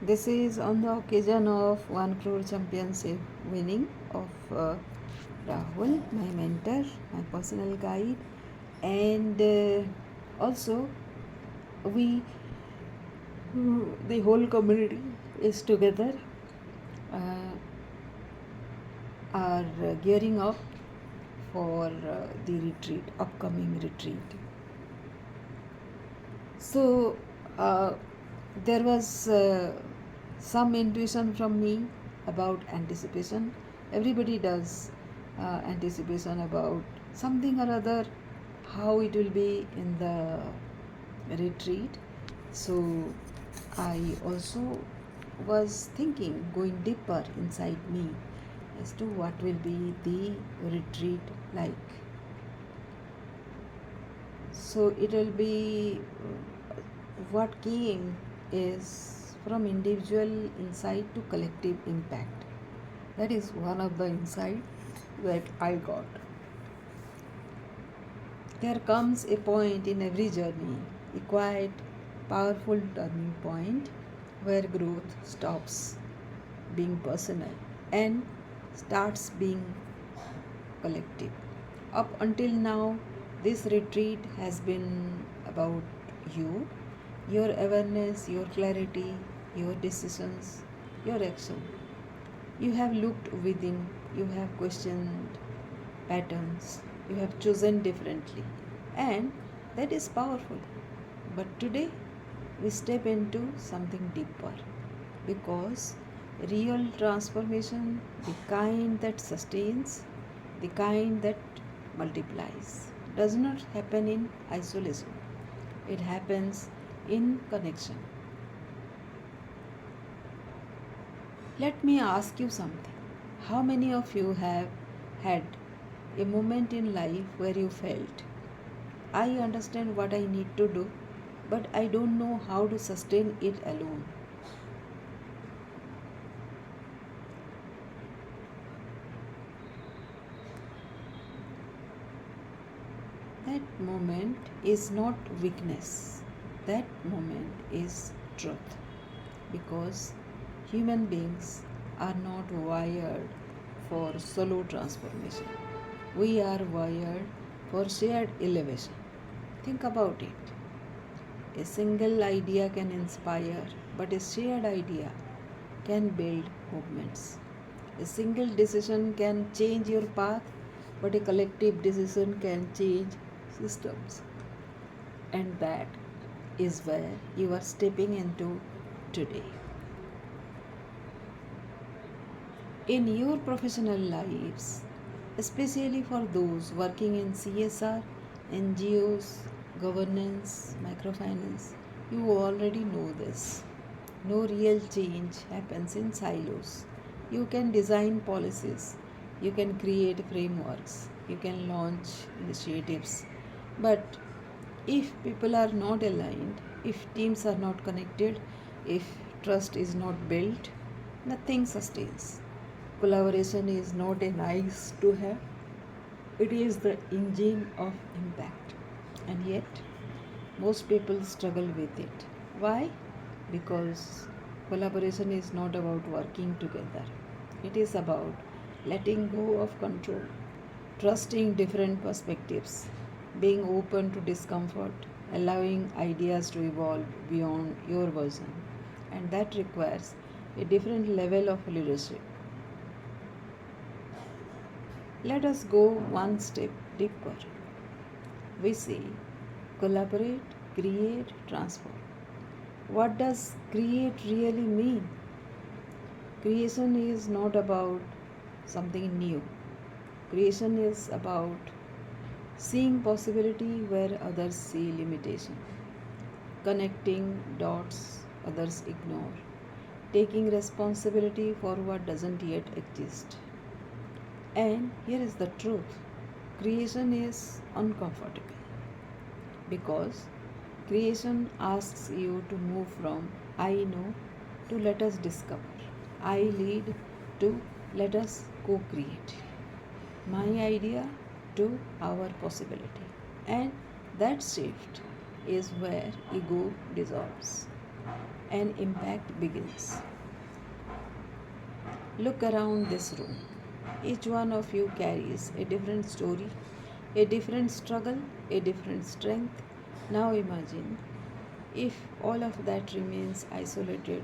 This is on the occasion of 1 crore championship winning of Rahul, my mentor, my personal guide, and also we, the whole community, is together, uh, are gearing up for the retreat, upcoming retreat. So uh, there was some intuition from me about anticipation. Everybody does anticipation about something or other, how it will be in the retreat. So I also was thinking, going deeper inside me, as to what will be the retreat like. So it will be what came is from individual insight to collective impact. That is one of the insight that I got. There comes a point in every journey, a quiet, powerful turning point where growth stops being personal and starts being collective. Up until now, this retreat has been about you, your awareness, your clarity, your decisions, your action. You have looked within, you have questioned patterns, you have chosen differently, and that is powerful. But today, we step into something deeper because real transformation, the kind that sustains, the kind that multiplies, does not happen in isolation, it happens in connection. Let me ask you something. How many of you have had a moment in life where you felt, I understand what I need to do, but I don't know how to sustain it alone? That moment is not weakness, that moment is truth. Because human beings are not wired for solo transformation. We are wired for shared elevation. Think about it. A single idea can inspire, but a shared idea can build movements. A single decision can change your path, but a collective decision can change systems. And that is where you are stepping into today. In your professional lives, especially for those working in CSR, NGOs, governance, microfinance, you already know this. No real change happens in silos. You can design policies, you can create frameworks, you can launch initiatives. But if people are not aligned, if teams are not connected, if trust is not built, nothing sustains. Collaboration is not a nice to have, it is the engine of impact. And yet, most people struggle with it. Why? Because collaboration is not about working together, it is about letting go of control, trusting different perspectives, being open to discomfort, allowing ideas to evolve beyond your version. And that requires a different level of leadership. Let us go one step deeper. We say collaborate, create, transform. What does create really mean? Creation is not about something new. Creation is about seeing possibility where others see limitation, connecting dots others ignore, taking responsibility for what doesn't yet exist. And here is the truth, creation is uncomfortable because creation asks you to move from I know to let us discover, I lead to let us co create, my idea to our possibility. And that shift is where ego dissolves. and impact begins. Look around this room. Each one of you carries a different story, a different struggle, a different strength. Now imagine if all of that remains isolated,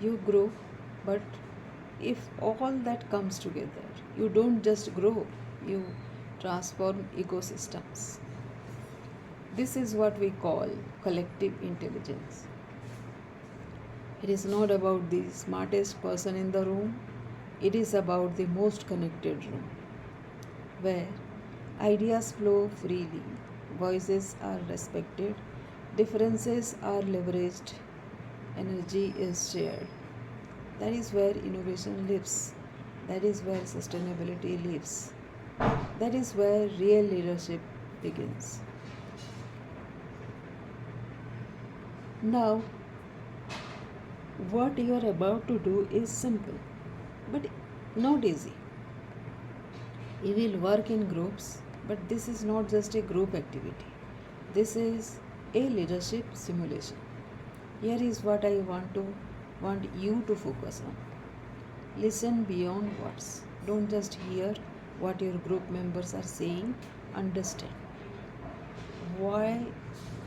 you grow, but if all that comes together, you don't just grow, you transform ecosystems. This is what we call collective intelligence. It is not about the smartest person in the room, it is about the most connected room, where ideas flow freely, voices are respected, differences are leveraged, energy is shared. That is where innovation lives. That is where sustainability lives. That is where real leadership begins. Now, what you are about to do is simple but not easy. You will work in groups, but this is not just a group activity. This is a leadership simulation. Here is what I want you to focus on. Listen beyond words. Don't just hear what your group members are saying. Understand why,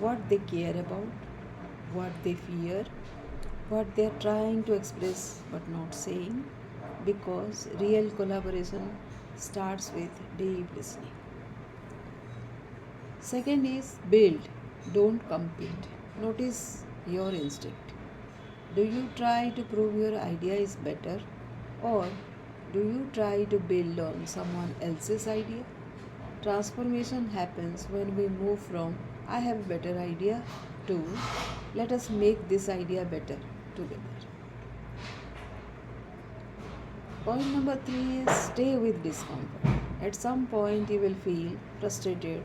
what they care about, what they fear, what they are trying to express but not saying. Because real collaboration starts with deep listening. Second is build, don't compete. Notice your instinct. Do you try to prove your idea is better, or do you try to build on someone else's idea? Transformation happens when we move from I have a better idea to let us make this idea better together. Point number three is stay with discomfort. At some point, you will feel frustrated,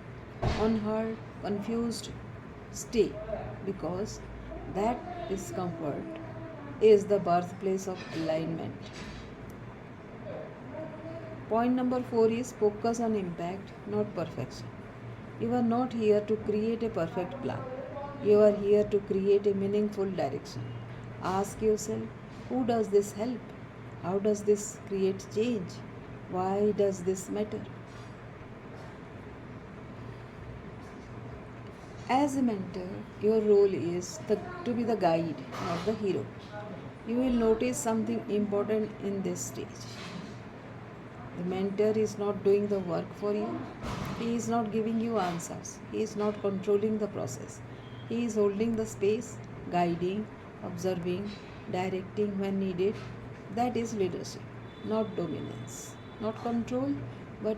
unheard, confused. Stay, because that discomfort is the birthplace of alignment. Point number four is focus on impact, not perfection. You are not here to create a perfect plan. You are here to create a meaningful direction. Ask yourself, who does this help? How does this create change? Why does this matter? As a mentor, your role is to be the guide, not the hero. You will notice something important in this stage. The mentor is not doing the work for you. He is not giving you answers. He is not controlling the process. He is holding the space, guiding, observing, directing when needed. That is leadership, not dominance, not control, but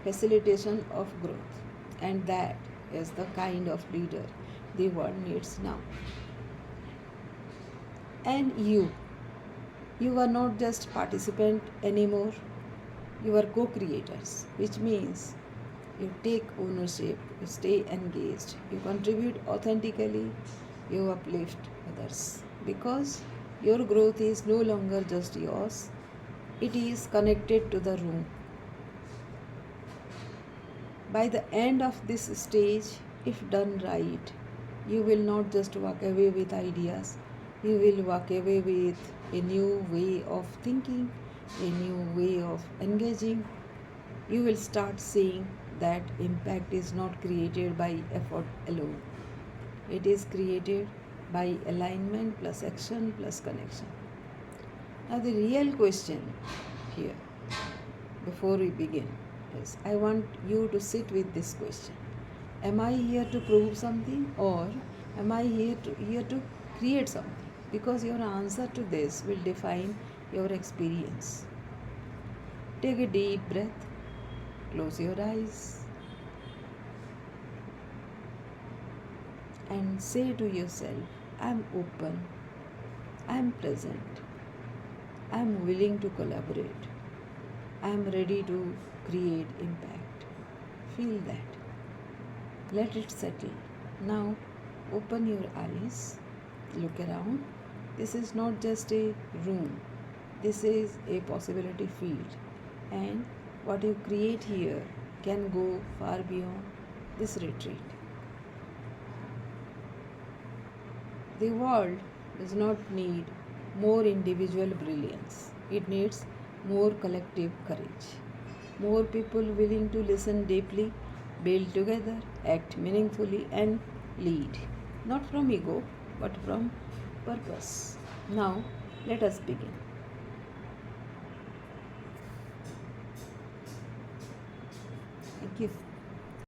facilitation of growth. And that is the kind of leader the world needs now. And you are not just participant anymore, you are co-creators, which means you take ownership, you stay engaged, you contribute authentically, you uplift others. Because your growth is no longer just yours, it is connected to the room. By the end of this stage, if done right, you will not just walk away with ideas, you will walk away with a new way of thinking, a new way of engaging. You will start seeing that impact is not created by effort alone. It is created by alignment plus action plus connection. Now, the real question here, before we begin, is I want you to sit with this question. Am I here to prove something, or am I here to create something? Because your answer to this will define your experience. Take a deep breath, close your eyes, and say to yourself, I am open, I am present, I am willing to collaborate, I am ready to create impact. Feel that. Let it settle. Now open your eyes, look around. This is not just a room, this is a possibility field. And what you create here can go far beyond this retreat. The world does not need more individual brilliance, it needs more collective courage. More people willing to listen deeply, build together, act meaningfully, and lead. Not from ego, but from purpose. Now, let us begin. Thank you.